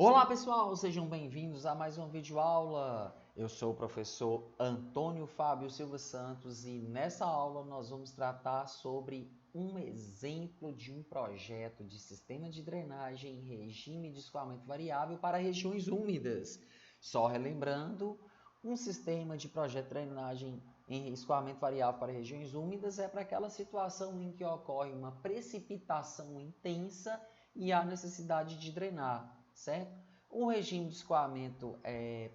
Olá pessoal, sejam bem-vindos a mais uma videoaula. Eu sou o professor Antônio Fábio Silva Santos e nessa aula nós vamos tratar sobre um exemplo de um projeto de sistema de drenagem em regime de escoamento variável para regiões úmidas. Só relembrando, um sistema de projeto de drenagem em escoamento variável para regiões úmidas é para aquela situação em que ocorre uma precipitação intensa e há necessidade de drenar, certo? O regime de escoamento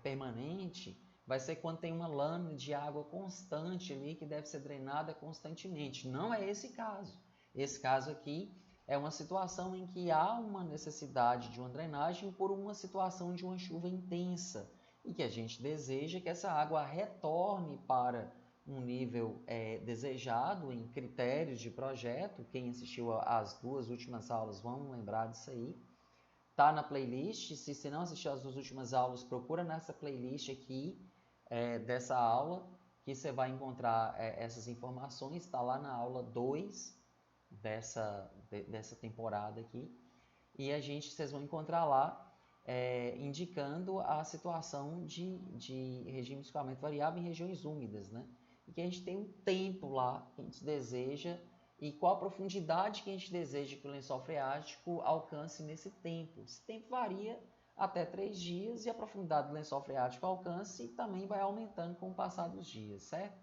permanente vai ser quando tem uma lâmina de água constante ali que deve ser drenada constantemente. Não é esse caso. Esse caso aqui é uma situação em que há uma necessidade de uma drenagem por uma situação de uma chuva intensa e que a gente deseja que essa água retorne para um nível desejado em critérios de projeto. Quem assistiu às duas últimas aulas vão lembrar disso aí. Tá na playlist. Se você não assistiu às duas últimas aulas, procura nessa playlist aqui dessa aula que você vai encontrar essas informações. Está lá na aula 2 dessa temporada aqui. E vocês vão encontrar lá indicando a situação de regime de escoamento variável em regiões úmidas, né? E que a gente tem um tempo lá que a gente deseja e qual a profundidade que a gente deseja que o lençol freático alcance nesse tempo. Esse tempo varia até 3 dias e a profundidade do lençol freático alcance também vai aumentando com o passar dos dias, certo?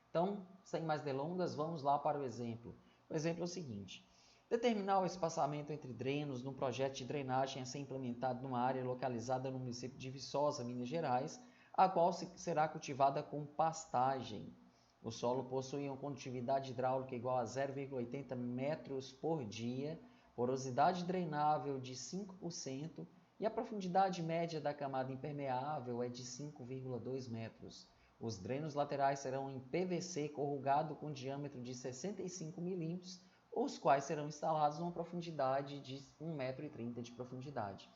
Então, sem mais delongas, vamos lá para o exemplo. O exemplo é o seguinte: determinar o espaçamento entre drenos num projeto de drenagem a ser implementado numa área localizada no município de Viçosa, Minas Gerais, a qual será cultivada com pastagem. O solo possui uma condutividade hidráulica igual a 0,80 metros por dia, porosidade drenável de 5% e a profundidade média da camada impermeável é de 5,2 metros. Os drenos laterais serão em PVC corrugado com diâmetro de 65 milímetros, os quais serão instalados numa profundidade de 1,30 m de profundidade.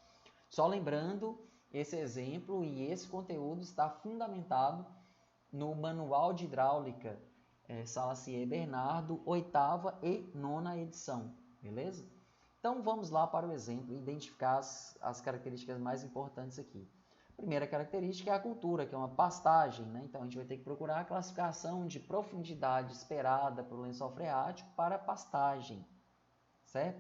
Só lembrando, esse exemplo e esse conteúdo está fundamentado no Manual de Hidráulica Salacier Bernardo, 8ª e 9ª edição, beleza? Então vamos lá para o exemplo e identificar as características mais importantes aqui. A primeira característica é a cultura, que é uma pastagem, né? Então a gente vai ter que procurar a classificação de profundidade esperada para o lençol freático para pastagem, certo?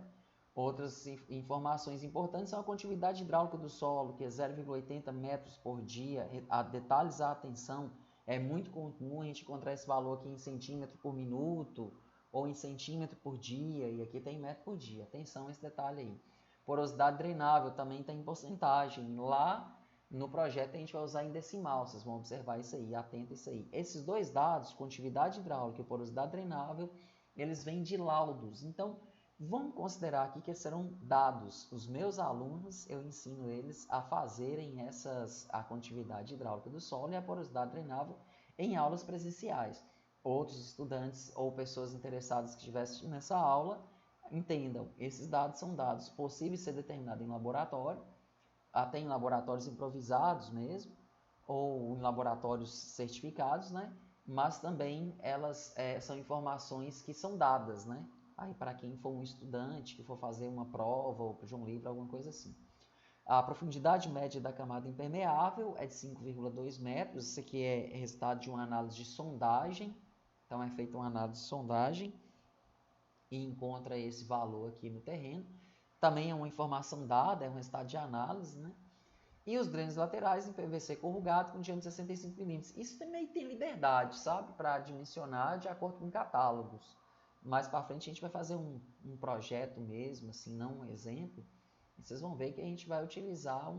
Outras informações importantes são a condutividade hidráulica do solo, que é 0,80 metros por dia. Detalhes à atenção, é muito comum a gente encontrar esse valor aqui em centímetro por minuto ou em centímetro por dia, e aqui tem metro por dia. Atenção a esse detalhe aí. Porosidade drenável também está em porcentagem. Lá no projeto a gente vai usar em decimal, vocês vão observar isso aí, atenta isso aí. Esses dois dados, condutividade hidráulica e porosidade drenável, eles vêm de laudos. Então, vamos considerar aqui que serão dados. Os meus alunos, eu ensino eles a fazerem a condutividade hidráulica do solo e a porosidade drenável em aulas presenciais. Outros estudantes ou pessoas interessadas que estivessem nessa aula, entendam, esses dados são dados possíveis de ser determinados em laboratório, até em laboratórios improvisados mesmo, ou em laboratórios certificados, né? Mas também elas são informações que são dadas, né? Aí para quem for um estudante, que for fazer uma prova ou de um livro, alguma coisa assim. A profundidade média da camada impermeável é de 5,2 metros. Isso aqui é resultado de uma análise de sondagem. Então é feita uma análise de sondagem e encontra esse valor aqui no terreno. Também é uma informação dada, é um resultado de análise, né? E os drenos laterais em PVC corrugado com diâmetro de 65 milímetros. Isso também tem liberdade, sabe? Para dimensionar de acordo com catálogos. Mais para frente a gente vai fazer um projeto mesmo, assim, não um exemplo. E vocês vão ver que a gente vai utilizar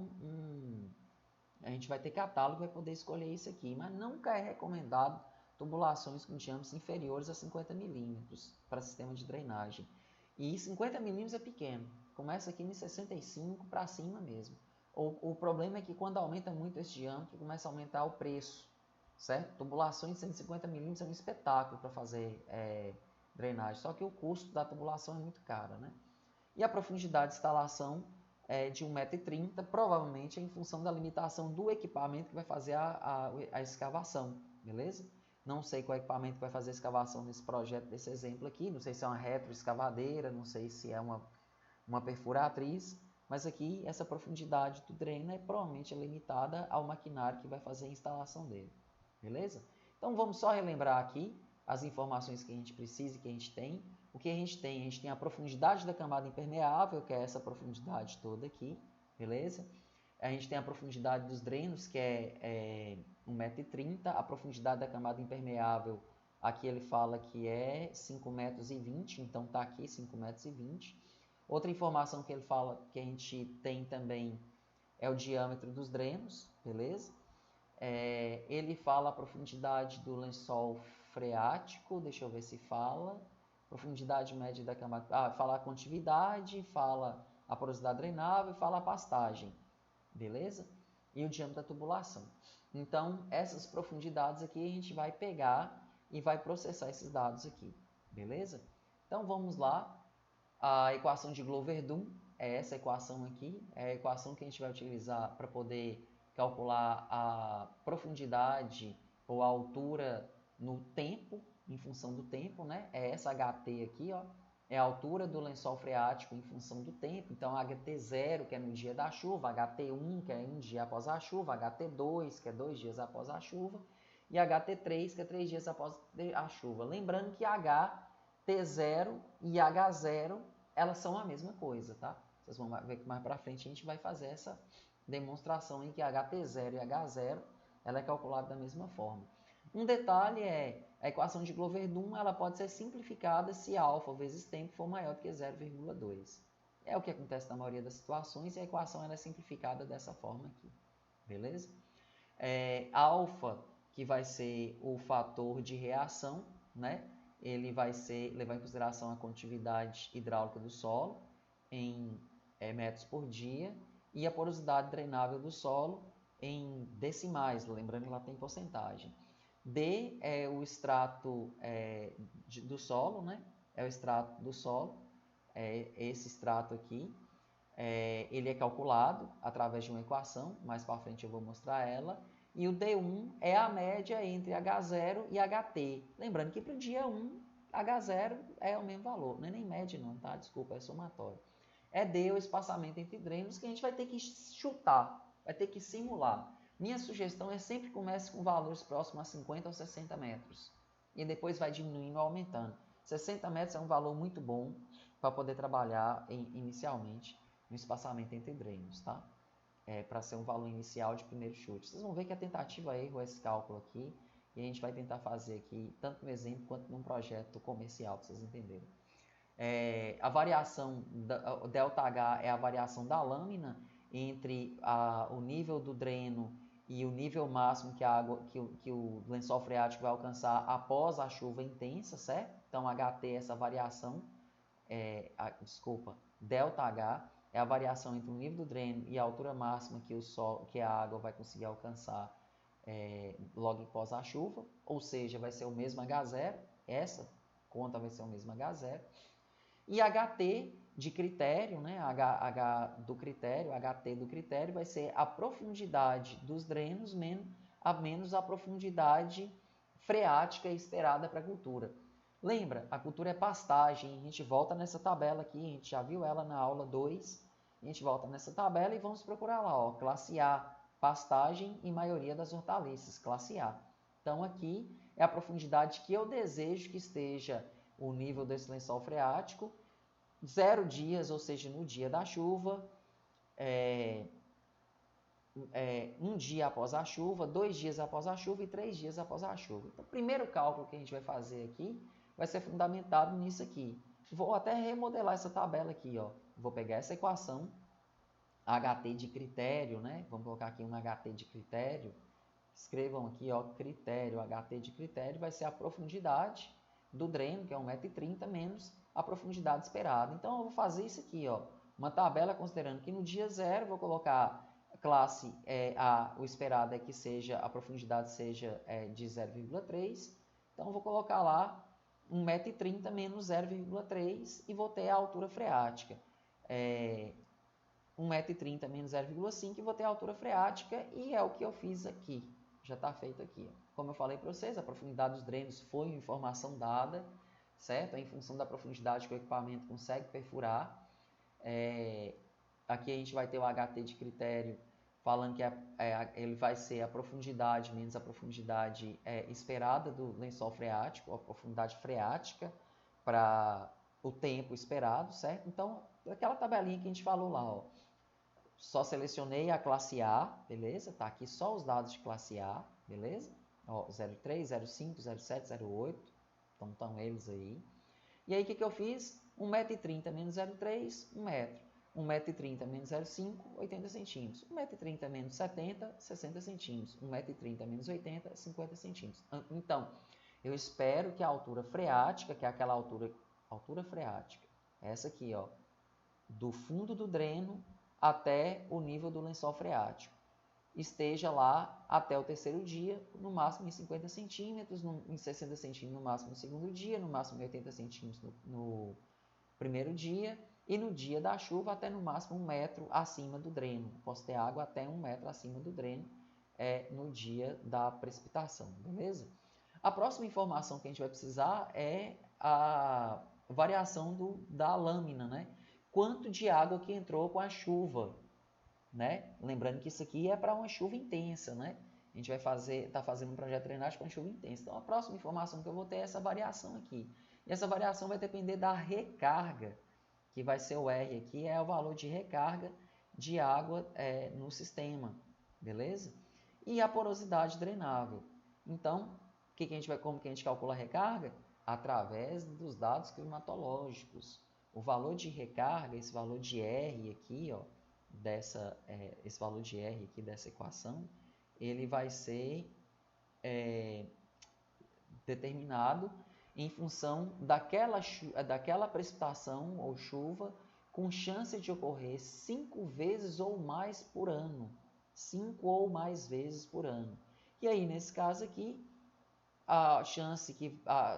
a gente vai ter catálogo e vai poder escolher isso aqui. Mas nunca é recomendado tubulações com diâmetros inferiores a 50 milímetros para sistema de drenagem. E 50 milímetros é pequeno. Começa aqui em 65 para cima mesmo. O problema é que quando aumenta muito esse diâmetro, começa a aumentar o preço, certo? Tubulações de 150 milímetros é um espetáculo para fazer drenagem, só que o custo da tubulação é muito caro, né? E a profundidade de instalação é de 1,30 m, provavelmente em função da limitação do equipamento que vai fazer a escavação, beleza? Não sei qual equipamento que vai fazer a escavação nesse projeto, desse exemplo aqui, não sei se é uma retroescavadeira, não sei se é uma perfuratriz, Mas aqui, essa profundidade do dreno provavelmente limitada ao maquinário que vai fazer a instalação dele. Beleza? Então, vamos só relembrar aqui as informações que a gente precisa e que a gente tem. O que a gente tem? A gente tem a profundidade da camada impermeável, que é essa profundidade toda aqui. Beleza? A gente tem a profundidade dos drenos, que é 1,30 m. A profundidade da camada impermeável, aqui ele fala que é 5,20 m, então está aqui 5,20 m. Outra informação que ele fala que a gente tem também é o diâmetro dos drenos, beleza? Ele fala a profundidade do lençol freático, deixa eu ver se fala. Profundidade média da camada. Fala a contividade, fala a porosidade drenável, fala a pastagem, beleza? E o diâmetro da tubulação. Então, essas profundidades aqui a gente vai pegar e vai processar esses dados aqui, beleza? Então, vamos lá. A equação de Glover-Dunn é essa equação aqui, é a equação que a gente vai utilizar para poder calcular a profundidade ou a altura no tempo, em função do tempo, né? É essa HT aqui, ó, é a altura do lençol freático em função do tempo. Então, HT0, que é no dia da chuva, HT1, que é um dia após a chuva, HT2, que é 2 dias após a chuva, e HT3, que é 3 dias após a chuva. Lembrando que HT0 e H0, elas são a mesma coisa, tá? Vocês vão ver que mais para frente a gente vai fazer essa demonstração em que HT0 e H0 ela é calculada da mesma forma. Um detalhe é a equação de Glover-Dunn, ela pode ser simplificada se alfa vezes tempo for maior do que 0,2. É o que acontece na maioria das situações e a equação ela é simplificada dessa forma aqui, beleza? Alfa, que vai ser o fator de reação, né? Ele vai levar em consideração a condutividade hidráulica do solo em metros por dia e a porosidade drenável do solo em decimais, lembrando que lá tem porcentagem. D é o extrato do solo, né? É o extrato do solo, esse extrato aqui. Ele é calculado através de uma equação, mais para frente eu vou mostrar ela. E o D1 é a média entre H0 e HT. Lembrando que para o dia 1, H0 é o mesmo valor. Não é nem média não, tá? Desculpa, é somatório. D o espaçamento entre drenos que a gente vai ter que chutar, vai ter que simular. Minha sugestão é sempre comece com valores próximos a 50 ou 60 metros. E depois vai diminuindo ou aumentando. 60 metros é um valor muito bom para poder trabalhar inicialmente no espaçamento entre drenos, tá? Para ser um valor inicial de primeiro chute. Vocês vão ver que a tentativa erro é esse cálculo aqui, e a gente vai tentar fazer aqui, tanto no exemplo quanto num projeto comercial, para vocês entenderem. A variação, ΔH é a variação da lâmina entre o nível do dreno e o nível máximo que o lençol freático vai alcançar após a chuva intensa, certo? Então, HT é essa variação, ΔH é a variação entre o nível do dreno e a altura máxima que a água vai conseguir alcançar logo após a chuva, ou seja, vai ser o mesmo H0, essa conta vai ser o mesmo H0, e HT de critério, né? HT do critério vai ser a profundidade dos drenos menos a profundidade freática esperada para a cultura. Lembra, a cultura é pastagem, a gente volta nessa tabela aqui, a gente já viu ela na aula 2, a gente volta nessa tabela e vamos procurar lá, ó, classe A, pastagem e maioria das hortaliças, classe A. Então aqui é a profundidade que eu desejo que esteja o nível desse lençol freático, 0 dias, ou seja, no dia da chuva, 1 dia após a chuva, 2 dias após a chuva e 3 dias após a chuva. Então, o primeiro cálculo que a gente vai fazer aqui vai ser fundamentado nisso aqui. Vou até remodelar essa tabela aqui, ó. Vou pegar essa equação, HT de critério, né? Vamos colocar aqui um HT de critério. Escrevam aqui, ó, critério, HT de critério vai ser a profundidade do dreno, que é 1,30 m, menos a profundidade esperada. Então, eu vou fazer isso aqui, ó, uma tabela considerando que no dia 0, vou colocar classe o esperado é que a profundidade seja de 0,3. Então, eu vou colocar lá 1,30 m menos 0,3 e vou ter a altura freática. 1,30 m menos 0,5 e vou ter a altura freática, e é o que eu fiz aqui. Já está feito aqui. Ó. Como eu falei para vocês, a profundidade dos drenos foi uma informação dada, certo? Em função da profundidade que o equipamento consegue perfurar. Aqui a gente vai ter o HT de critério falando que ele vai ser a profundidade menos a profundidade esperada do lençol freático, a profundidade freática para o tempo esperado, certo? Então, aquela tabelinha que a gente falou lá, ó, só selecionei a classe A, beleza? Tá aqui só os dados de classe A, beleza? Ó, 03, 05, 07, 08, então estão eles aí. E aí o que eu fiz? 1,30 m menos 0,3, 1 metro. 1,30 m menos 0,5, 80 centímetros. 1,30 m menos 70, 60 centímetros. 1,30 m menos 80, 50 centímetros. Então, eu espero que a altura freática, que é aquela altura freática, essa aqui, ó, do fundo do dreno até o nível do lençol freático, esteja lá até o terceiro dia, no máximo em 50 centímetros, em 60 centímetros no máximo no segundo dia, no máximo em 80 centímetros no primeiro dia, e no dia da chuva até no máximo 1 metro acima do dreno. Posso ter água até 1 metro acima do dreno no dia da precipitação, beleza? A próxima informação que a gente vai precisar é a variação da lâmina, né? Quanto de água que entrou com a chuva, né? Lembrando que isso aqui é para uma chuva intensa, né? A gente vai tá fazendo um projeto de drenagem para chuva intensa. Então, a próxima informação que eu vou ter é essa variação aqui. E essa variação vai depender da recarga, que vai ser o R aqui, é o valor de recarga de água no sistema, beleza? E a porosidade drenável. Então, como que a gente calcula a recarga? Através dos dados climatológicos. O valor de recarga, esse valor de R aqui, ó, esse valor de R aqui dessa equação, ele vai ser determinado em função daquela precipitação ou chuva com chance de ocorrer 5 vezes ou mais por ano. 5 ou mais vezes por ano. E aí, nesse caso aqui, a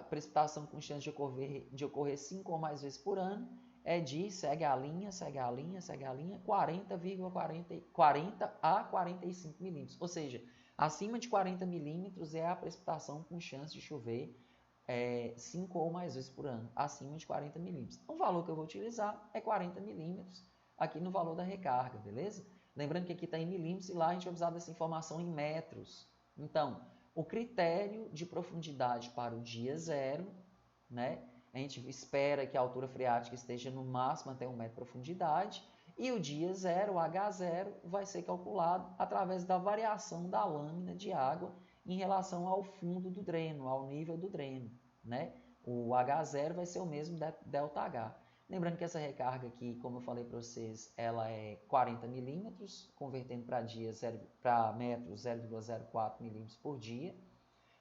precipitação com chance de ocorrer 5 ou mais vezes por ano é de, segue a linha, 40 a 45 milímetros. Ou seja, acima de 40 milímetros é a precipitação com chance de chover 5 ou mais vezes por ano, acima de 40 milímetros. O valor que eu vou utilizar é 40 milímetros aqui no valor da recarga, beleza? Lembrando que aqui está em milímetros e lá a gente vai precisar dessa informação em metros. Então, o critério de profundidade para o dia 0, né? A gente espera que a altura freática esteja no máximo até 1 metro de profundidade, e o dia 0, o H0, vai ser calculado através da variação da lâmina de água em relação ao fundo do dreno, ao nível do dreno, né? O H0 vai ser o mesmo ΔH. Lembrando que essa recarga aqui, como eu falei para vocês, ela é 40 milímetros, convertendo para metros 0,04 milímetros por dia.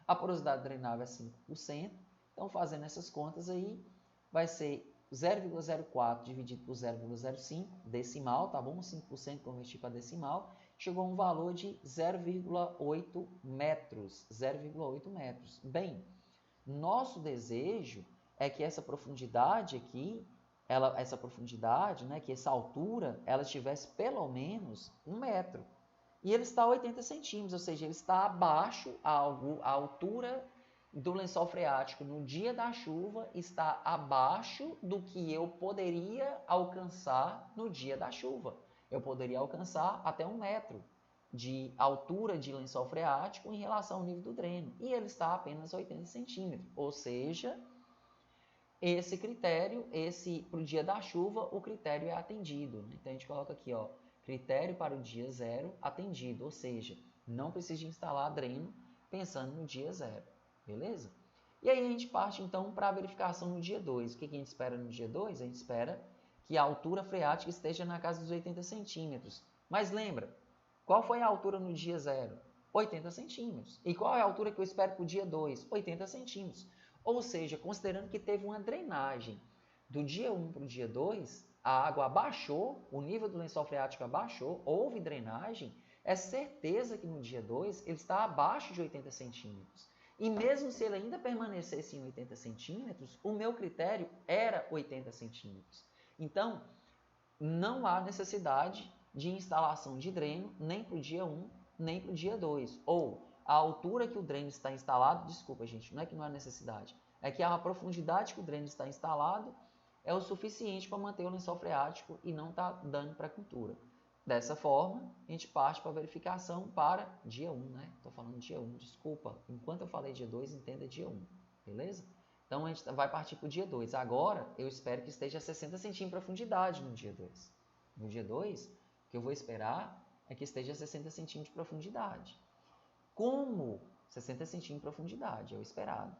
A porosidade drenável é 5%. Então, fazendo essas contas aí, vai ser 0,04 dividido por 0,05, decimal, tá bom? 5% convertido para decimal, chegou a um valor de 0,8 metros. 0,8 metros. Bem, nosso desejo é que essa profundidade aqui, essa profundidade, né, que essa altura, ela tivesse pelo menos 1 metro. E ele está a 80 centímetros, ou seja, ele está abaixo, a altura do lençol freático no dia da chuva está abaixo do que eu poderia alcançar no dia da chuva. Eu poderia alcançar até 1 metro de altura de lençol freático em relação ao nível do dreno. E ele está a apenas 80 centímetros, ou seja, esse critério, para o dia da chuva, o critério é atendido. Então, a gente coloca aqui, ó, critério para o dia 0 atendido, ou seja, não precisa de instalar dreno pensando no dia 0, beleza? E aí a gente parte então para a verificação no dia 2. O que a gente espera no dia 2? A gente espera que a altura freática esteja na casa dos 80 centímetros. Mas lembra, qual foi a altura no dia 0? 80 centímetros. E qual é a altura que eu espero para o dia 2? 80 centímetros. Ou seja, considerando que teve uma drenagem do dia 1 para o dia 2, a água abaixou, o nível do lençol freático abaixou, houve drenagem, é certeza que no dia 2 ele está abaixo de 80 centímetros. E mesmo se ele ainda permanecesse em 80 centímetros, o meu critério era 80 centímetros. Então, não há necessidade de instalação de dreno nem para o dia 1, nem para o dia 2. Ou a altura que o dreno está instalado, desculpa gente, não é que não há necessidade, é que a profundidade que o dreno está instalado é o suficiente para manter o lençol freático e não tá dando para a cultura. Dessa forma, a gente parte para a verificação para dia 1, né? Estou falando dia 1, desculpa. Enquanto eu falei dia 2, entenda dia 1, beleza? Então, a gente vai partir para o dia 2. Agora, eu espero que esteja a 60 centímetros de profundidade no dia 2. No dia 2, o que eu vou esperar é que esteja a 60 centímetros de profundidade. Como 60 centímetros de profundidade é o esperado.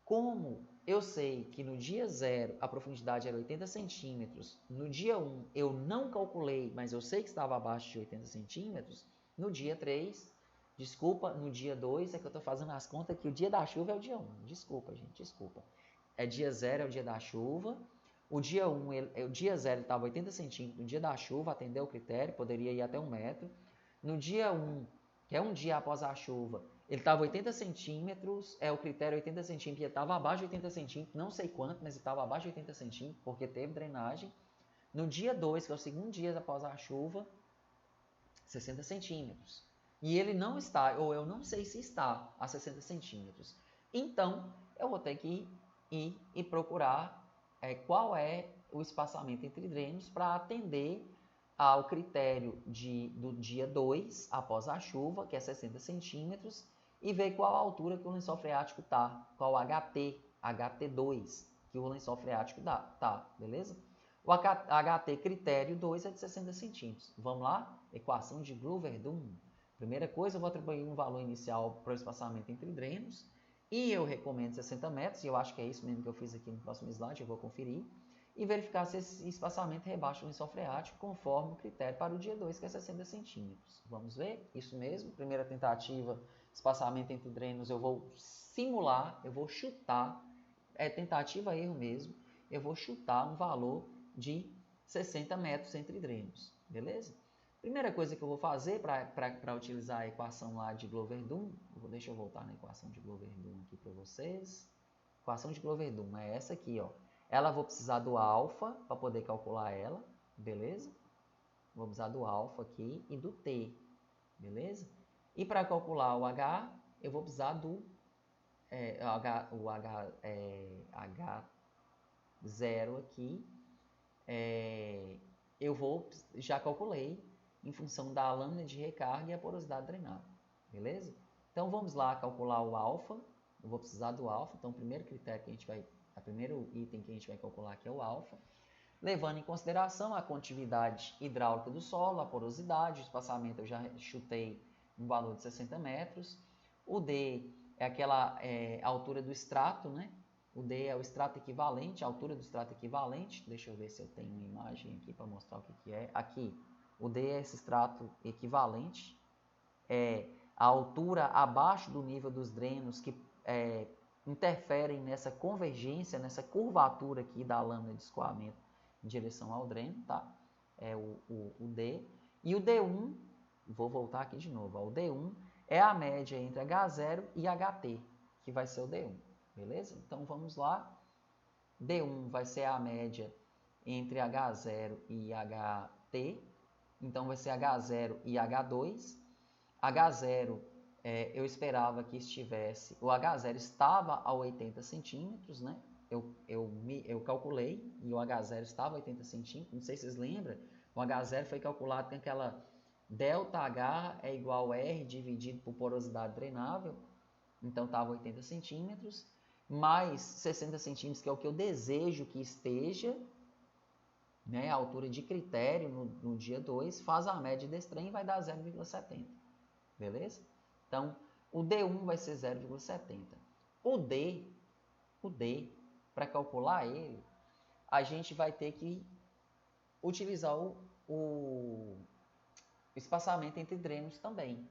Como eu sei que no dia 0 a profundidade era 80 centímetros, no dia 1 eu não calculei, mas eu sei que estava abaixo de 80 centímetros, no dia 3, desculpa, no dia 2 é que eu estou fazendo as contas que o dia da chuva é o dia 1. Desculpa, gente, desculpa. É dia 0 é o dia da chuva, o dia 1, o dia 0 estava 80 centímetros, no dia da chuva atendeu o critério, poderia ir até 1 metro. No dia 1, que é um dia após a chuva, ele estava 80 centímetros, o critério 80 centímetros, ele estava abaixo de 80 centímetros, não sei quanto, mas ele estava abaixo de 80 centímetros, porque teve drenagem. No dia 2, que é o segundo dia após a chuva, 60 centímetros. E ele não está, ou eu não sei se está, a 60 centímetros. Então, eu vou ter que ir e procurar qual é o espaçamento entre drenos para atender ao critério do dia 2, após a chuva, que é 60 centímetros, e ver qual a altura que o lençol freático está, qual o HT2 que o lençol freático tá, beleza? O HT critério 2 é de 60 centímetros. Vamos lá? Equação de Glover-Dunn. Primeira coisa, eu vou atribuir um valor inicial para o espaçamento entre drenos, e eu recomendo 60 metros, e eu acho que é isso mesmo que eu fiz aqui no próximo slide, eu vou conferir, e verificar se esse espaçamento rebaixa o lençol freático conforme o critério para o dia 2, que é 60 centímetros. Vamos ver? Isso mesmo. Primeira tentativa, espaçamento entre drenos, eu vou simular, eu vou chutar, tentativa erro mesmo, eu vou chutar um valor de 60 metros entre drenos, beleza? Primeira coisa que eu vou fazer para utilizar a equação lá de Glover-Dunn, deixa eu voltar na equação de Glover-Dunn aqui para vocês. Equação de Glover-Dunn é essa aqui, ó. Ela vou precisar do alfa para poder calcular ela, beleza? Vou precisar do alfa aqui e do t, beleza? E para calcular o h, eu vou precisar do H0 aqui. Eu já calculei em função da lâmina de recarga e a porosidade drenada, beleza? Então vamos lá calcular o alfa. Eu vou precisar do alfa, então o primeiro critério que a gente vai, o primeiro item que a gente vai calcular aqui é o alfa, levando em consideração a condutividade hidráulica do solo, a porosidade, o espaçamento eu já chutei um valor de 60 metros, o D é aquela altura do extrato, né? O D é o extrato equivalente, a altura do extrato equivalente. Deixa eu ver se eu tenho uma imagem aqui para mostrar o que é. Aqui, o D é esse extrato equivalente. É a altura abaixo do nível dos drenos que interferem nessa convergência, nessa curvatura aqui da lâmina de escoamento em direção ao dreno, tá? É o D. E o D1, vou voltar aqui de novo, ó, o D1 é a média entre H0 e HT, que vai ser o D1. Beleza? Então, vamos lá. D1 vai ser a média entre H0 e HT. Então, vai ser H0 e H2. H0, eu esperava que estivesse... O H0 estava a 80 centímetros, né? Eu calculei e o H0 estava a 80 centímetros. Não sei se vocês lembram. O H0 foi calculado com aquela ΔH é igual a R dividido por porosidade drenável. Então, estava 80 centímetros. Mais 60 centímetros, que é o que eu desejo que esteja, né, a altura de critério no dia 2, faz a média desse trem e vai dar 0,70. Beleza? Então, o D1 vai ser 0,70. O D, para calcular ele, a gente vai ter que utilizar o espaçamento entre drenos também.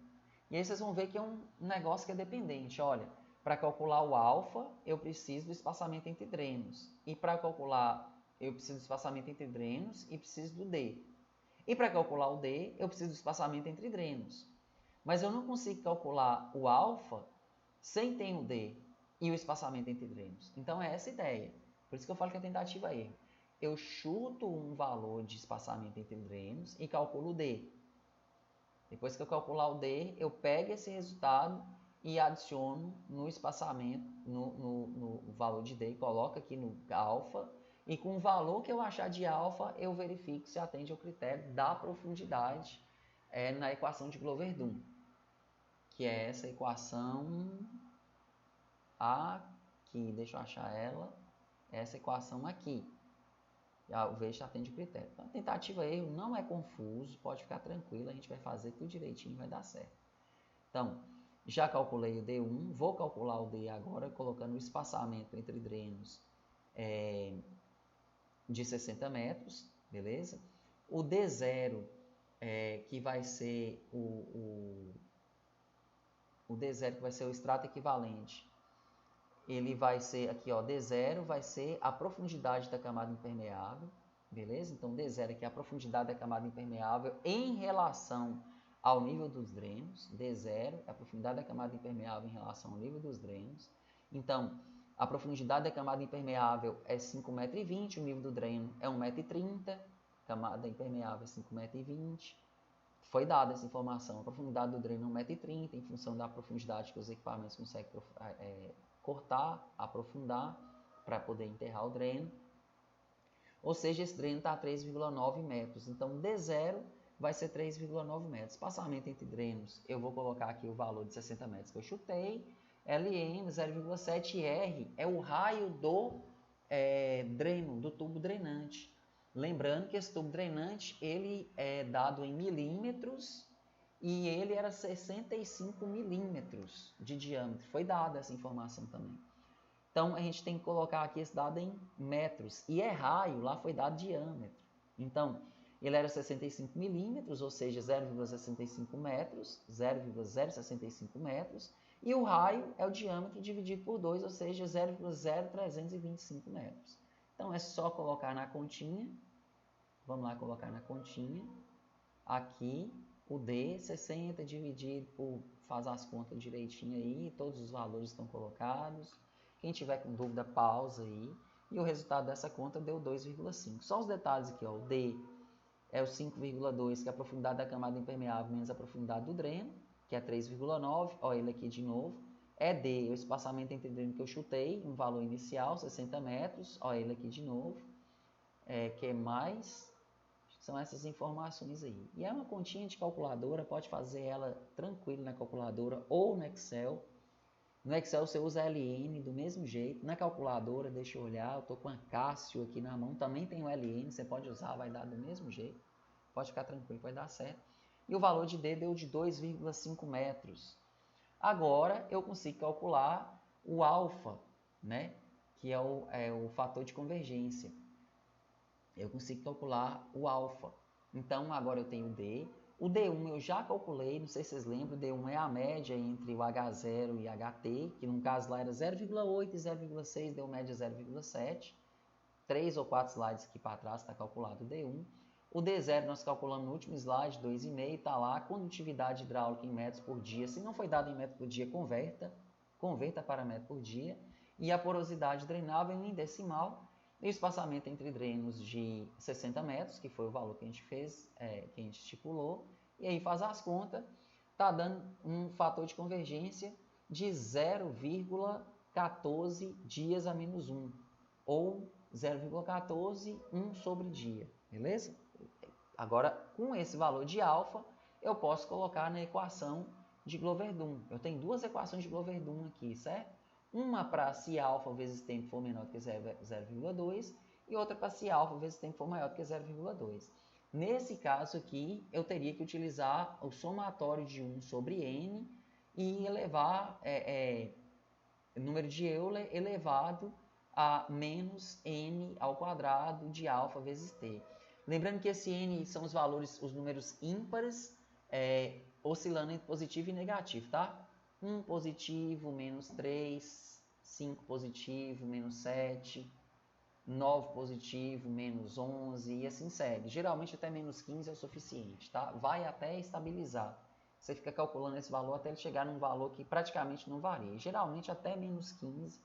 E aí vocês vão ver que é um negócio que é dependente. Olha, para calcular o alfa, eu preciso do espaçamento entre drenos. E para calcular, eu preciso do espaçamento entre drenos e preciso do D. E para calcular o D, eu preciso do espaçamento entre drenos. Mas eu não consigo calcular o alfa sem ter o D e o espaçamento entre drenos. Então é essa a ideia. Por isso que eu falo que a tentativa é erro. Eu chuto um valor de espaçamento entre drenos e calculo o D. Depois que eu calcular o D, eu pego esse resultado e adiciono no espaçamento, no valor de D, coloco aqui no alfa e com o valor que eu achar de alfa, eu verifico se atende ao critério da profundidade na equação de Glover-Dunn, que é essa equação aqui, deixa eu achar ela, essa equação aqui. Veja se atende o critério. Então, tentativa e erro não é confuso, pode ficar tranquilo, a gente vai fazer tudo direitinho e vai dar certo. Então, já calculei o D1, vou calcular o D agora, colocando o espaçamento entre drenos de 60 metros, beleza? O D0, que vai ser o D0, que vai ser o extrato equivalente, ele vai ser aqui, ó, D0 vai ser a profundidade da camada impermeável, beleza? Então, D0 aqui é a profundidade da camada impermeável em relação ao nível dos drenos. D0 é a profundidade da camada impermeável em relação ao nível dos drenos. Então, a profundidade da camada impermeável é 5,20 m, o nível do dreno é 1,30 m, camada impermeável é 5,20 m. Foi dada essa informação, a profundidade do dreno é 1,30 m, em função da profundidade que os equipamentos conseguem cortar, aprofundar, para poder enterrar o dreno. Ou seja, esse dreno está a 3,9 metros. Então, D0 vai ser 3,9 metros. Espaçamento entre drenos, eu vou colocar aqui o valor de 60 metros que eu chutei. LN 0,7 R é o raio do dreno, do tubo drenante. Lembrando que esse tubo drenante ele é dado em milímetros e ele era 65 milímetros de diâmetro. Foi dada essa informação também. Então, a gente tem que colocar aqui esse dado em metros. E é raio, lá foi dado diâmetro. Então, ele era 65 milímetros, ou seja, 0,65 metros, 0,065 metros. E o raio é o diâmetro dividido por 2, ou seja, 0,0325 metros. Então, é só colocar na continha. Vamos lá colocar na continha. Aqui, o D, 60 dividido por... Faz as contas direitinho aí, todos os valores estão colocados. Quem tiver com dúvida, pausa aí. E o resultado dessa conta deu 2,5. Só os detalhes aqui, ó. O D é o 5,2, que é a profundidade da camada impermeável menos a profundidade do dreno, que é 3,9. Ó, ele aqui de novo. É D, o espaçamento entre dreno que eu chutei, um valor inicial, 60 metros. Ó, ele aqui de novo. Que é mais... São essas informações aí. E é uma continha de calculadora, pode fazer ela tranquilo na calculadora ou no Excel. No Excel você usa LN do mesmo jeito. Na calculadora, deixa eu olhar, eu estou com a Cássio aqui na mão, também tem o LN, você pode usar, vai dar do mesmo jeito. Pode ficar tranquilo, vai dar certo. E o valor de D deu de 2,5 metros. Agora eu consigo calcular o alfa, né? Que é o fator de convergência. Eu consigo calcular o alfa. Então, agora eu tenho o D. O D1 eu já calculei, não sei se vocês lembram, o D1 é a média entre o H0 e HT, que no caso lá era 0,8 e 0,6, deu média 0,7. 3 ou 4 slides aqui para trás está calculado o D1. O D0 nós calculamos no último slide, 2,5, está lá. Condutividade hidráulica em metros por dia. Se não foi dado em metro por dia, converta para metro por dia. E a porosidade drenável em decimal. E o espaçamento entre drenos de 60 metros, que foi o valor que a gente fez, que a gente estipulou. E aí faz as contas, está dando um fator de convergência de 0,14 dias a menos 1. Ou 0,14, 1 sobre dia. Beleza? Agora, com esse valor de alfa, eu posso colocar na equação de Glover-Dunn. Eu tenho duas equações de Glover-Dunn aqui, certo? Uma para se alfa vezes tempo for menor do que 0,2 e outra para se alfa vezes tempo for maior do que 0,2. Nesse caso aqui, eu teria que utilizar o somatório de 1 sobre n e elevar o número de Euler elevado a menos n ao quadrado de alfa vezes t. Lembrando que esse n são os valores, os números ímpares, oscilando entre positivo e negativo, tá? 1 positivo, menos 3, 5 positivo, menos 7, 9 positivo, menos 11 e assim segue. Geralmente até menos 15 é o suficiente, tá? Vai até estabilizar. Você fica calculando esse valor até ele chegar num valor que praticamente não varia. Geralmente até menos 15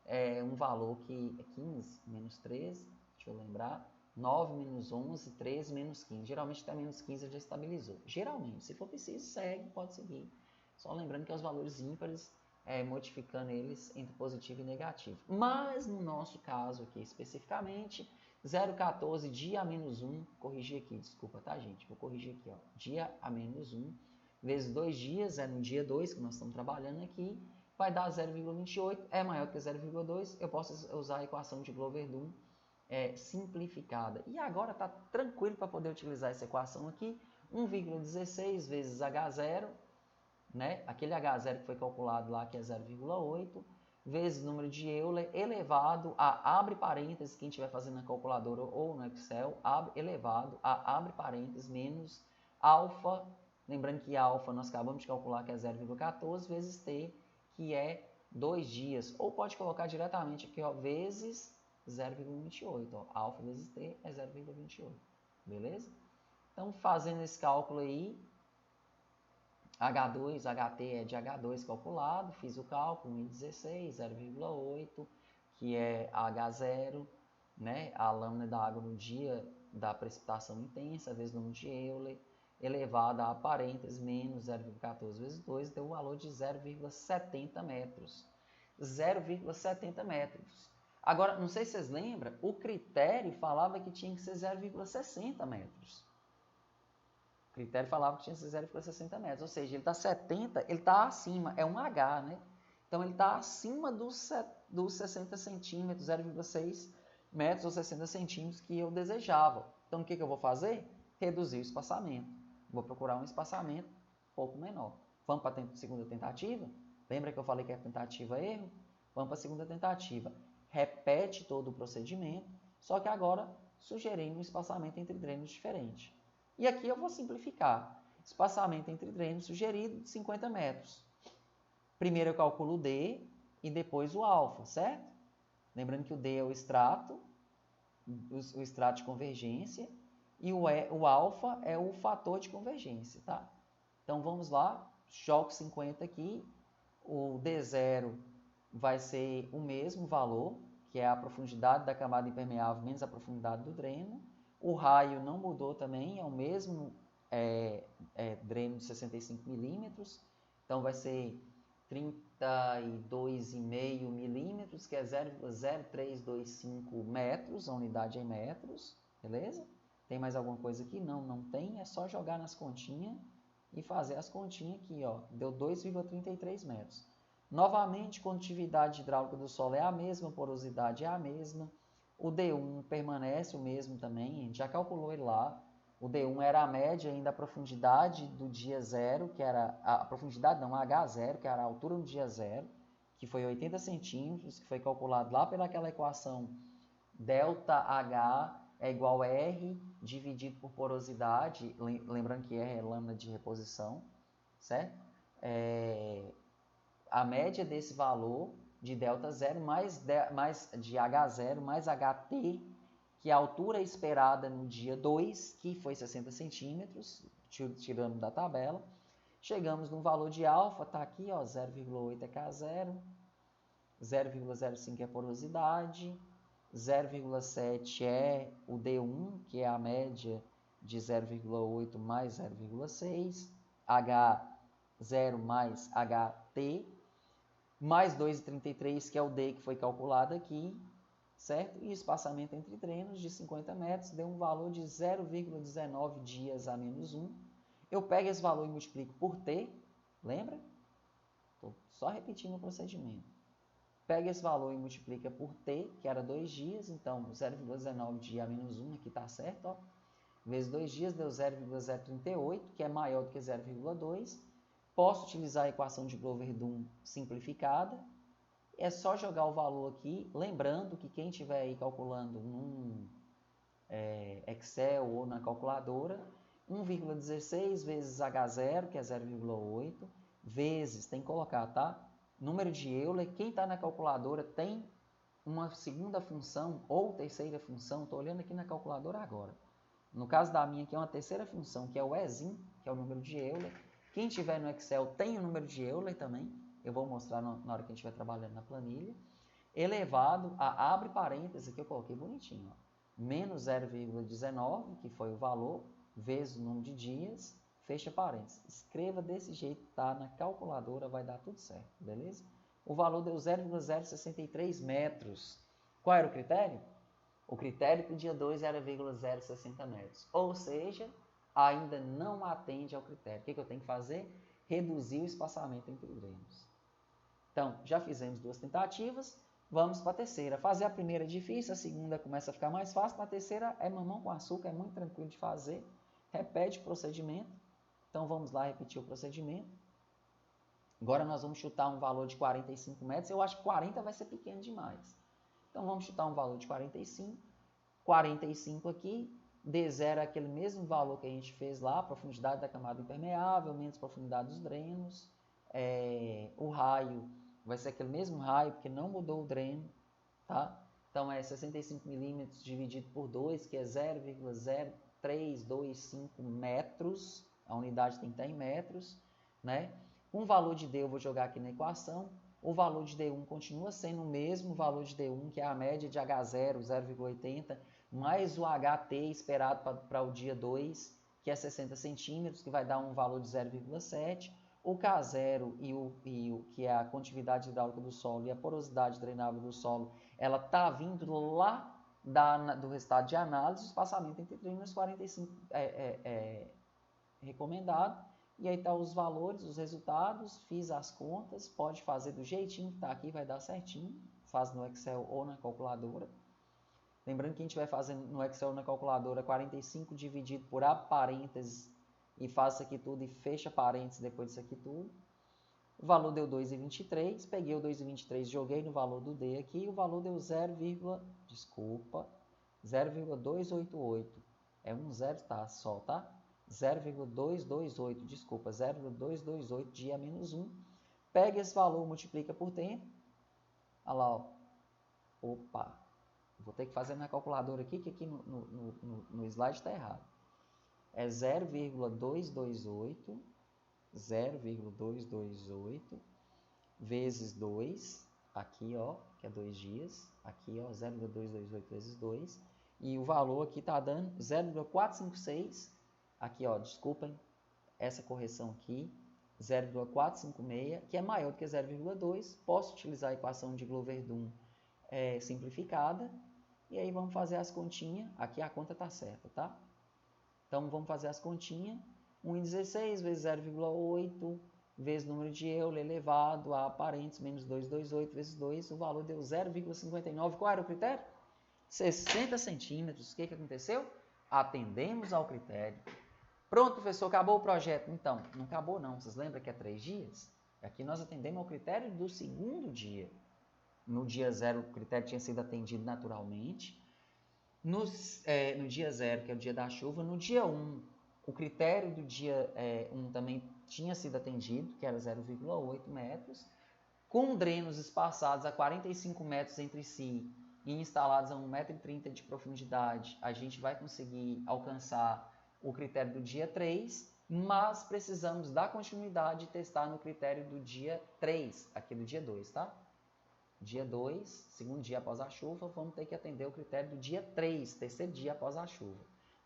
é um valor que é 15, menos 13, deixa eu lembrar, 9 menos 11, 13 menos 15. Geralmente até menos 15 já estabilizou. Geralmente, se for preciso, segue, pode seguir. Só lembrando que os valores ímpares modificando eles entre positivo e negativo. Mas no nosso caso aqui especificamente, 0,14 dia a menos 1, corrigir aqui, desculpa, tá, gente? Vou corrigir aqui, ó, dia a menos 1, vezes 2 dias, é no dia 2 que nós estamos trabalhando aqui, vai dar 0,28, é maior que 0,2, eu posso usar a equação de Glover-Dunn simplificada. E agora está tranquilo para poder utilizar essa equação aqui, 1,16 vezes H0, né? Aquele H0 que foi calculado lá, que é 0,8, vezes número de Euler elevado a, abre parênteses, quem estiver fazendo na calculadora ou no Excel, elevado a, abre parênteses, menos alfa, lembrando que alfa nós acabamos de calcular que é 0,14, vezes T, que é 2 dias, ou pode colocar diretamente aqui, ó, vezes 0,28, ó, alfa vezes T é 0,28, beleza? Então, fazendo esse cálculo aí, H2, HT é de H2 calculado, fiz o cálculo, 1,16, 0,8, que é H0, né, a lâmina da água no dia da precipitação intensa, vezes o número de Euler, elevado a parênteses, menos 0,14 vezes 2, deu um valor de 0,70 metros. 0,70 metros. Agora, não sei se vocês lembram, o critério falava que tinha que ser 0,60 metros. O critério falava que tinha que ser 0,60 metros, ou seja, ele está 70, ele está acima, é um H, né? Então, ele está acima dos 60 centímetros, 0,6 metros ou 60 centímetros que eu desejava. Então, o que eu vou fazer? Reduzir o espaçamento. Vou procurar um espaçamento um pouco menor. Vamos para a segunda tentativa? Lembra que eu falei que é tentativa-erro? Vamos para a segunda tentativa. Repete todo o procedimento, só que agora sugerindo um espaçamento entre drenos diferente. E aqui eu vou simplificar. Espaçamento entre drenos sugerido de 50 metros. Primeiro eu calculo o D e depois o alfa, certo? Lembrando que o D é o extrato de convergência, e o alfa é o fator de convergência, tá? Então vamos lá, jogo 50 aqui, o D0 vai ser o mesmo valor, que é a profundidade da camada impermeável menos a profundidade do dreno. O raio não mudou também, é o mesmo dreno de 65 milímetros, então vai ser 32,5 milímetros, que é 0,0325 metros, a unidade é metros, beleza? Tem mais alguma coisa aqui? Não, não tem, é só jogar nas continhas e fazer as continhas aqui, ó, deu 2,33 metros. Novamente, condutividade hidráulica do solo é a mesma, porosidade é a mesma, o D1 permanece o mesmo também, a gente já calculou ele lá. O D1 era a média ainda da profundidade do dia zero, que era a profundidade, não, a H0, que era a altura no dia zero, que foi 80 centímetros, que foi calculado lá pelaquela equação ΔH é igual a R dividido por porosidade, lembrando que R é lâmina de reposição, certo? A média desse valor de ΔZ mais de H0 mais HT, que é a altura esperada no dia 2, que foi 60 centímetros, tirando da tabela. Chegamos no valor de alfa, está aqui, 0,8 é K0, 0,05 é porosidade, 0,7 é o D1, que é a média de 0,8 mais 0,6, H0 mais HT, mais 2,33, que é o D que foi calculado aqui, certo? E espaçamento entre drenos de 50 metros deu um valor de 0,19 dias a menos 1. Eu pego esse valor e multiplico por T, lembra? Estou só repetindo o procedimento. Pega esse valor e multiplica por T, que era 2 dias, então 0,19 dia a menos 1, aqui está certo, ó. Vezes 2 dias deu 0,038, que é maior do que 0,2. Posso utilizar a equação de Glover-Dunn simplificada. É só jogar o valor aqui, lembrando que quem estiver aí calculando num Excel ou na calculadora, 1,16 vezes H0, que é 0,8, vezes, tem que colocar, tá? Número de Euler, quem está na calculadora tem uma segunda função ou terceira função, estou olhando aqui na calculadora agora. No caso da minha aqui é uma terceira função, que é o Ezinho, que é o número de Euler. Quem tiver no Excel tem o número de Euler também, eu vou mostrar na hora que a gente estiver trabalhando na planilha. Elevado a, abre parênteses, aqui eu coloquei bonitinho, ó, menos 0,19, que foi o valor, vezes o número de dias, fecha parênteses. Escreva desse jeito, tá? Na calculadora vai dar tudo certo, beleza? o valor deu 0,063 metros. Qual era o critério? O critério para o dia 2 era 0,060 metros. Ou seja, ainda não atende ao critério. O que eu tenho que fazer? Reduzir o espaçamento entre drenos. Então, já fizemos 2 tentativas, vamos para a terceira. Fazer a primeira é difícil, a segunda começa a ficar mais fácil, na terceira é mamão com açúcar, é muito tranquilo de fazer. Repete o procedimento. Então, vamos lá repetir o procedimento. Agora nós vamos chutar um valor de 45 metros. Eu acho que 40 vai ser pequeno demais. Então, vamos chutar um valor de 45. 45 aqui, D0 é aquele mesmo valor que a gente fez lá, profundidade da camada impermeável, menos profundidade dos drenos. O raio vai ser aquele mesmo raio, porque não mudou o dreno, tá? Então, é 65 milímetros dividido por 2, que é 0,0325 metros. A unidade tem que estar em metros, né? Um valor de D eu vou jogar aqui na equação. O valor de D1 continua sendo o mesmo valor de D1, que é a média de H0, 0,80, mais o HT esperado para o dia 2, que é 60 centímetros, que vai dar um valor de 0,7. O K0 que é a condutividade hidráulica do solo e a porosidade drenável do solo, ela está vindo lá do resultado de análise, o espaçamento entre drenos 45 recomendado. E aí tá os valores, os resultados, fiz as contas, pode fazer do jeitinho que está aqui, vai dar certinho, faz no Excel ou na calculadora. Lembrando que a gente vai fazer no Excel ou na calculadora 45 dividido por A parênteses e faz isso aqui tudo e fecha parênteses depois disso aqui tudo. O valor deu 2,23, peguei o 2,23, joguei no valor do D aqui, e o valor deu 0,288. É um zero, tá? Só, tá? 0,228, desculpa, 0,228 dia menos 1. Pega esse valor, multiplica por tempo. Olha lá, ó. Opa, vou ter que fazer na calculadora aqui, que aqui no slide está errado. É 0,228 vezes 2, aqui, ó, que é 2 dias, aqui, ó, 0,228 vezes 2, e o valor aqui está dando 0,456, aqui, ó, desculpem, essa correção aqui, 0,456, que é maior do que 0,2, posso utilizar a equação de Glover-Dunn simplificada, e aí vamos fazer as continhas, aqui a conta está certa, tá? Então, vamos fazer as continhas, 1,16 vezes 0,8 vezes número de Euler elevado a parênteses menos 228 vezes 2, o valor deu 0,59. Qual era o critério? 60 centímetros. O que aconteceu? Atendemos ao critério. Pronto, professor, acabou o projeto. Então, não acabou não. Vocês lembram que é 3 dias? Aqui nós atendemos ao critério do segundo dia. No dia 0, o critério tinha sido atendido naturalmente. No dia 0, que é o dia da chuva, no dia 1, o critério do dia 1 também tinha sido atendido, que era 0,8 metros, com drenos espaçados a 45 metros entre si e instalados a 1,30 m de profundidade, a gente vai conseguir alcançar o critério do dia 3, mas precisamos dar continuidade e testar no critério do dia 3, aqui do dia 2, tá? Dia 2, segundo dia após a chuva, vamos ter que atender o critério do dia 3, terceiro dia após a chuva.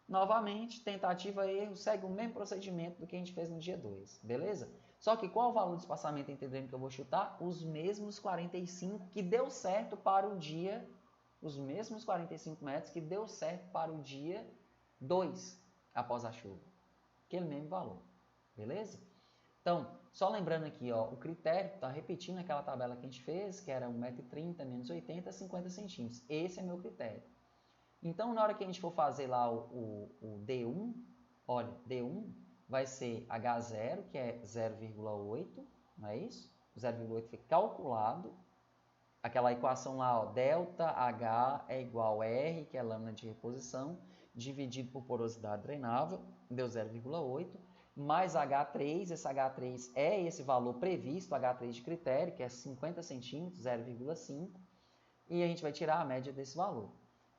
Novamente, tentativa e erro, segue o mesmo procedimento do que a gente fez no dia 2, beleza? Só que qual o valor do espaçamento entre dreno que eu vou chutar? Os mesmos 45 que deu certo para o dia, os mesmos 45 metros que deu certo para o dia 2 após a chuva. Aquele mesmo valor, beleza? Então, só lembrando aqui, ó, o critério está repetindo aquela tabela que a gente fez, que era 1,30 m menos 80, 50 centímetros. Esse é meu critério. Então, na hora que a gente for fazer lá o D1, olha, D1 vai ser H0, que é 0,8, não é isso? 0,8 foi calculado. Aquela equação lá, ó, delta H é igual a R, que é a lâmina de reposição, dividido por porosidade drenável, deu 0,8. Mais H3, esse H3 é esse valor previsto, H3 de critério, que é 50 centímetros, 0,5, e a gente vai tirar a média desse valor.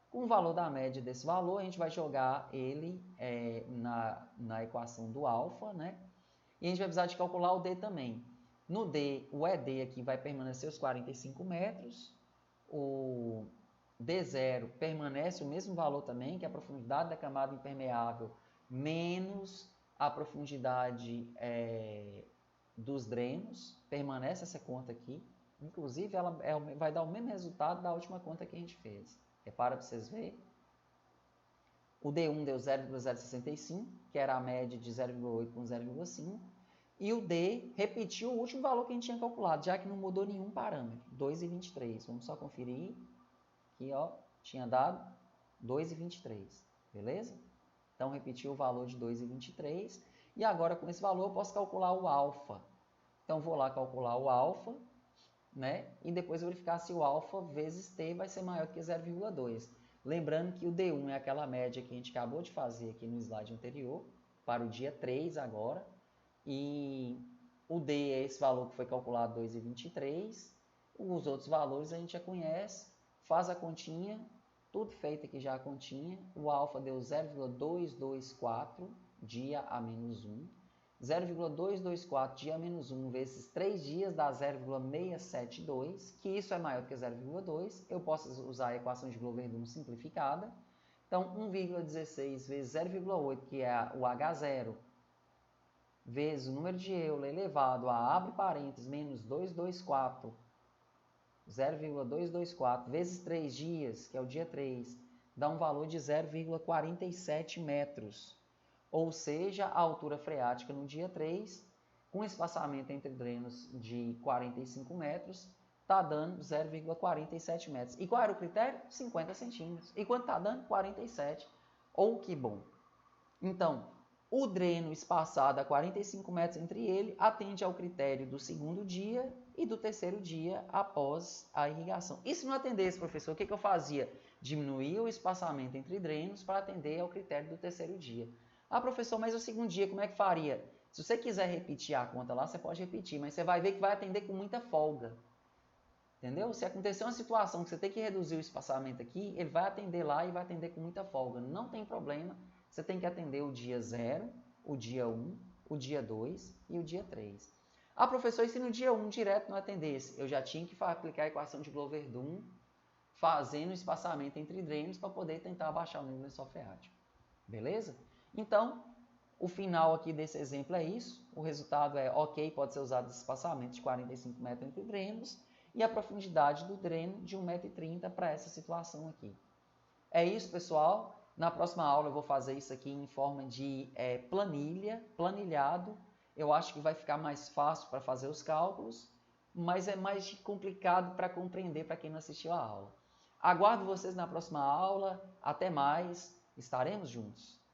Com o valor da média desse valor, a gente vai jogar ele na equação do alfa, né? E a gente vai precisar de calcular o D também. No D, o ED aqui vai permanecer os 45 metros, o D0 permanece o mesmo valor também, que é a profundidade da camada impermeável, menos a profundidade dos drenos, permanece essa conta aqui, Inclusive, ela vai dar o mesmo resultado da última conta que a gente fez. Repara para vocês verem. O D1 deu 0,065, que era a média de 0,8 com 0,5. E o D repetiu o último valor que a gente tinha calculado, já que não mudou nenhum parâmetro, 2,23. Vamos só conferir. Aqui, ó, tinha dado 2,23, beleza? Então, repetiu o valor de 2,23. E agora, com esse valor, eu posso calcular o alfa. Então, vou lá calcular o alfa, né? E depois verificar se o alfa vezes t vai ser maior que 0,2. Lembrando que o D1 é aquela média que a gente acabou de fazer aqui no slide anterior, para o dia 3 agora. E o D é esse valor que foi calculado, 2,23. Os outros valores a gente já conhece. Faz a continha, tudo feito aqui já a continha. O alfa deu 0,224 dia a menos 1. 0,224 dia menos 1 vezes 3 dias dá 0,672, que isso é maior que 0,2. Eu posso usar a equação de Glover-Dunn simplificada. Então, 1,16 vezes 0,8, que é o H0, vezes o número de Euler elevado a, abre parênteses, menos 224, 0,224 vezes 3 dias, que é o dia 3, dá um valor de 0,47 metros. Ou seja, a altura freática no dia 3, com espaçamento entre drenos de 45 metros, está dando 0,47 metros. E qual era o critério? 50 centímetros. E quanto está dando? 47. Ou que bom. Então, o dreno espaçado a 45 metros entre ele atende ao critério do segundo dia e do terceiro dia após a irrigação. E se não atendesse, professor, o que eu fazia? Diminuía o espaçamento entre drenos para atender ao critério do terceiro dia. Ah, professor, mas o segundo dia como é que faria? Se você quiser repetir a conta lá, você pode repetir, mas você vai ver que vai atender com muita folga. Entendeu? Se acontecer uma situação que você tem que reduzir o espaçamento aqui, ele vai atender lá e vai atender com muita folga. Não tem problema, você tem que atender o dia 0, o dia 1, o dia 2 e o dia 3. Ah, professor, e se no dia 1 direto não atendesse? Eu já tinha que aplicar a equação de Glover-Dunn, fazendo o espaçamento entre drenos para poder tentar abaixar o nível de lençol freático. Beleza? Então, o final aqui desse exemplo é isso. O resultado é ok, pode ser usado esse espaçamento de 45 metros entre drenos e a profundidade do dreno de 1,30 m para essa situação aqui. É isso, pessoal. Na próxima aula eu vou fazer isso aqui em forma de planilhado. Eu acho que vai ficar mais fácil para fazer os cálculos, mas é mais complicado para compreender para quem não assistiu a aula. Aguardo vocês na próxima aula. Até mais. Estaremos juntos.